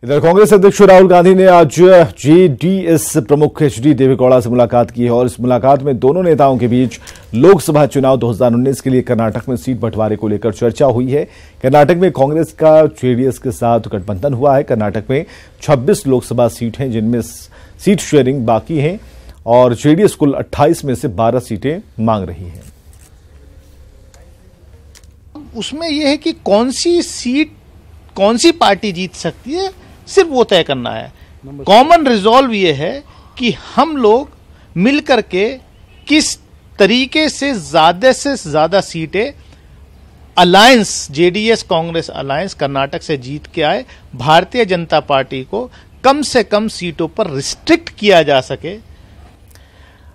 इधर कांग्रेस अध्यक्ष राहुल गांधी ने आज जेडीएस प्रमुख एचडी देवेगौड़ा से मुलाकात की है और इस मुलाकात में दोनों नेताओं के बीच लोकसभा चुनाव 2019 के लिए कर्नाटक में सीट बंटवारे को लेकर चर्चा हुई है। कर्नाटक में कांग्रेस का जेडीएस के साथ गठबंधन हुआ है। कर्नाटक में 26 लोकसभा सीट हैं जिनमें सीट शेयरिंग बाकी है और जेडीएस कुल 28 में से 12 सीटें मांग रही है। उसमें यह है कि कौन सी पार्टी जीत सकती है, सिर्फ वो तय करना है। कॉमन रिजॉल्व ये है कि हम लोग मिलकर के किस तरीके से ज्यादा सीटें alliance JDS Congress alliance Karnataka से जीत के आए, भारतीय जनता पार्टी को कम से कम सीटों पर रिस्ट्रिक्ट किया जा सके।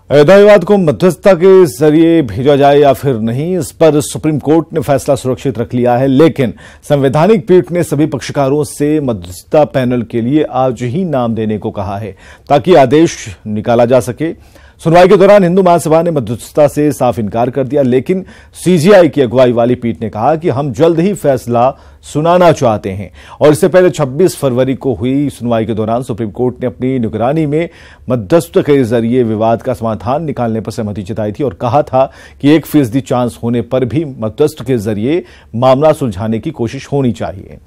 अयोध्या विवाद को मध्यस्थता के जरिए भेजा जाए या फिर नहीं, इस पर सुप्रीम कोर्ट ने फैसला सुरक्षित रख लिया है, लेकिन संवैधानिक पीठ ने सभी पक्षकारों से मध्यस्थता पैनल के लिए आज ही नाम देने को कहा है ताकि आदेश निकाला जा सके। सुनवाई के दौरान हिंदू महासभा ने मध्यस्थता से साफ इनकार कर दिया, लेकिन सीजेआई की अगुवाई वाली पीठ ने कहा कि हम जल्द ही फैसला सुनाना चाहते हैं। और इससे पहले 26 फरवरी को हुई सुनवाई के दौरान सुप्रीम कोर्ट ने अपनी निगरानी में मध्यस्थ के जरिए विवाद का समाधान निकालने पर सहमति जताई थी और कहा था कि 1% चांस होने पर भी मध्यस्थ के जरिए मामला सुलझाने की कोशिश होनी चाहिए।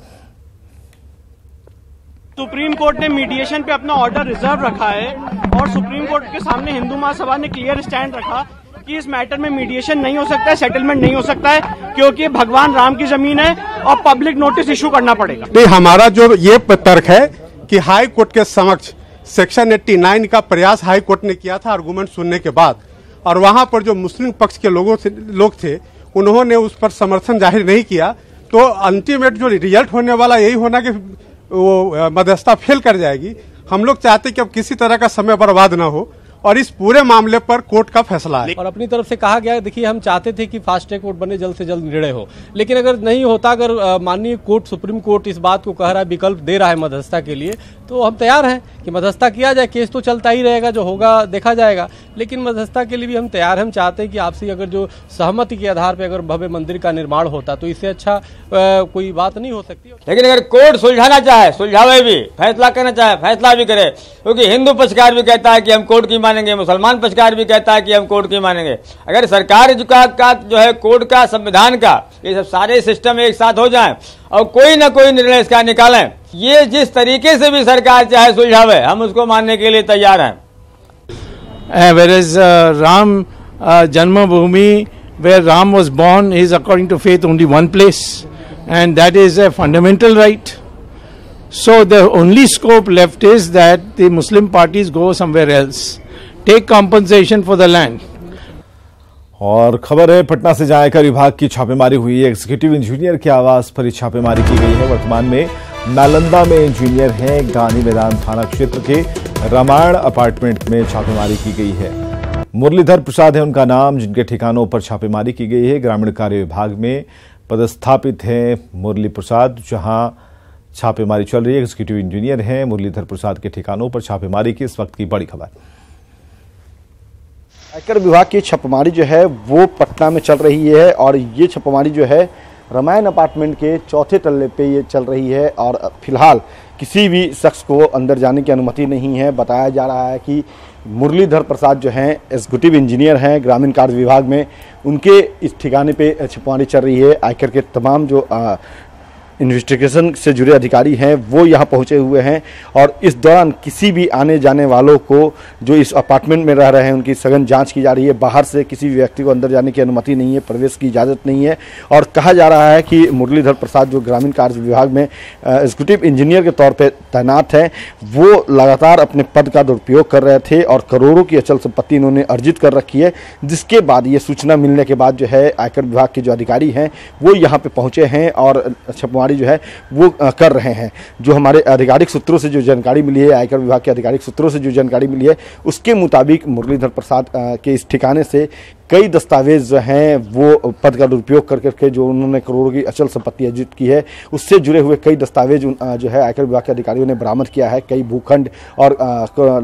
सुप्रीम कोर्ट ने मीडिएशन पे अपना ऑर्डर रिजर्व रखा है और सुप्रीम कोर्ट के सामने हिंदू महासभा ने क्लियर स्टैंड रखा कि इस मैटर में मीडिएशन नहीं हो सकता है, सेटलमेंट नहीं हो सकता है, क्योंकि भगवान राम की जमीन है और पब्लिक नोटिस इशू करना पड़ेगा। नहीं, हमारा जो ये तर्क है कि हाई कोर्ट के समक्ष सेक्शन 89 का प्रयास हाई कोर्ट ने किया था आर्गूमेंट सुनने के बाद, और वहां पर जो मुस्लिम पक्ष के लोग थे उन्होंने उस पर समर्थन जाहिर नहीं किया, तो अल्टीमेट जो रिजल्ट होने वाला यही होना कि वो मध्यस्थता फेल कर जाएगी। हम लोग चाहते कि अब किसी तरह का समय बर्बाद ना हो और इस पूरे मामले पर कोर्ट का फैसला है। और अपनी तरफ से कहा गया, देखिए हम चाहते थे कि फास्ट ट्रैक कोर्ट बने, जल्द से जल्द निर्णय हो, लेकिन अगर नहीं होता, अगर माननीय कोर्ट सुप्रीम कोर्ट इस बात को कह रहा है, विकल्प दे रहा है मध्यस्थता के लिए, तो हम तैयार हैं कि मध्यस्थता किया जाए। केस तो चलता ही रहेगा, जो होगा देखा जाएगा, लेकिन मध्यस्थता के लिए भी हम तैयार हैं। हम चाहते हैं कि आपसी अगर जो सहमति के आधार पर अगर भव्य मंदिर का निर्माण होता तो इससे अच्छा कोई बात नहीं हो सकती। लेकिन अगर कोर्ट सुलझाना चाहे सुलझावे भी, फैसला करना चाहे फैसला भी करे, क्योंकि हिंदू पक्षकार भी कहता है कि हम कोर्ट की मानेंगे, मुसलमान पक्षकार भी कहता है कि हम कोर्ट की मानेंगे। अगर सरकार का जो है कोर्ट का, संविधान का, ये सब सारे सिस्टम एक साथ हो जाएं और कोई ना कोई निर्णय इसका निकालें, ये जिस तरीके से भी सरकार चाहे सुलझावे, हम उसको मानने के लिए तैयार हैं। Whereas Ram Janmabhoomi, where Ram was born, is according to faith only one place, and that is a fundamental right. So the only scope left is that the Muslim parties go somewhere else, take compensation for the land. और खबर है पटना से जायकर विभाग की छापेमारी हुई है। Executive engineer के आवास पर छापेमारी की गई है। वर्तमान में नालंदा में इंजीनियर हैं। गांधी मैदान थाना क्षेत्र के रामायण अपार्टमेंट में छापेमारी की गई है। मुरलीधर प्रसाद है उनका नाम, जिनके ठिकानों पर छापेमारी की गई है। ग्रामीण कार्य विभाग में पदस्थापित हैं मुरली प्रसाद, जहां छापेमारी चल रही है। एग्जीक्यूटिव इंजीनियर हैं मुरलीधर प्रसाद के ठिकानों पर छापेमारी की इस वक्त की बड़ी खबर। आयकर विभाग की छापेमारी जो है वो पटना में चल रही है और ये छापेमारी जो है रामायण अपार्टमेंट के 4थे तल्ले पे ये चल रही है और फिलहाल किसी भी शख्स को अंदर जाने की अनुमति नहीं है। बताया जा रहा है कि मुरलीधर प्रसाद जो हैं एग्जीक्यूटिव इंजीनियर हैं ग्रामीण कार्य विभाग में, उनके इस ठिकाने पे छापेमारी चल रही है। आयकर के तमाम जो इन्वेस्टिगेशन से जुड़े अधिकारी हैं वो यहाँ पहुँचे हुए हैं और इस दौरान किसी भी आने जाने वालों को जो इस अपार्टमेंट में रह रहे हैं उनकी सघन जांच की जा रही है। बाहर से किसी भी व्यक्ति को अंदर जाने की अनुमति नहीं है, प्रवेश की इजाज़त नहीं है। और कहा जा रहा है कि मुरलीधर प्रसाद जो ग्रामीण कार्य विभाग में एग्जीक्यूटिव इंजीनियर के तौर पर तैनात हैं, वो लगातार अपने पद का दुरुपयोग कर रहे थे और करोड़ों की अचल संपत्ति इन्होंने अर्जित कर रखी है। जिसके बाद ये सूचना मिलने के बाद जो है आयकर विभाग के जो अधिकारी हैं वो यहाँ पर पहुँचे हैं और छापेमारी जो है वो कर रहे हैं। जो हमारे आधिकारिक सूत्रों से जो जानकारी मिली है, आयकर विभाग के आधिकारिक सूत्रों से जो जानकारी मिली है, उसके मुताबिक मुरलीधर प्रसाद के इस ठिकाने से कई दस्तावेज जो हैं वो पद का दुरुपयोग कर करके जो उन्होंने करोड़ों की अचल संपत्ति अर्जित की है उससे जुड़े हुए कई दस्तावेज जो है आयकर विभाग के अधिकारियों ने बरामद किया है। कई भूखंड और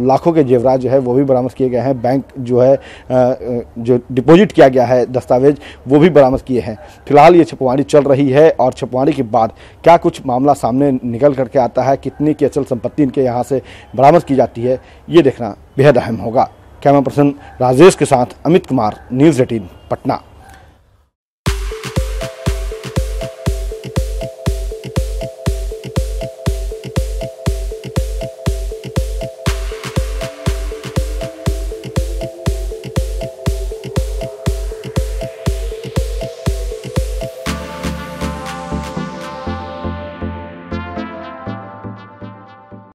लाखों के जेवरात जो है वो भी बरामद किए गए हैं। बैंक जो है जो डिपॉजिट किया गया है दस्तावेज वो भी बरामद किए हैं। फिलहाल ये छापेमारी चल रही है और छापेमारी के बाद क्या कुछ मामला सामने निकल करके आता है, कितनी की अचल संपत्ति इनके यहाँ से बरामद की जाती है, ये देखना बेहद अहम होगा। कैमरा पर्सन राजेश के साथ अमित कुमार, न्यूज़ 18 पटना।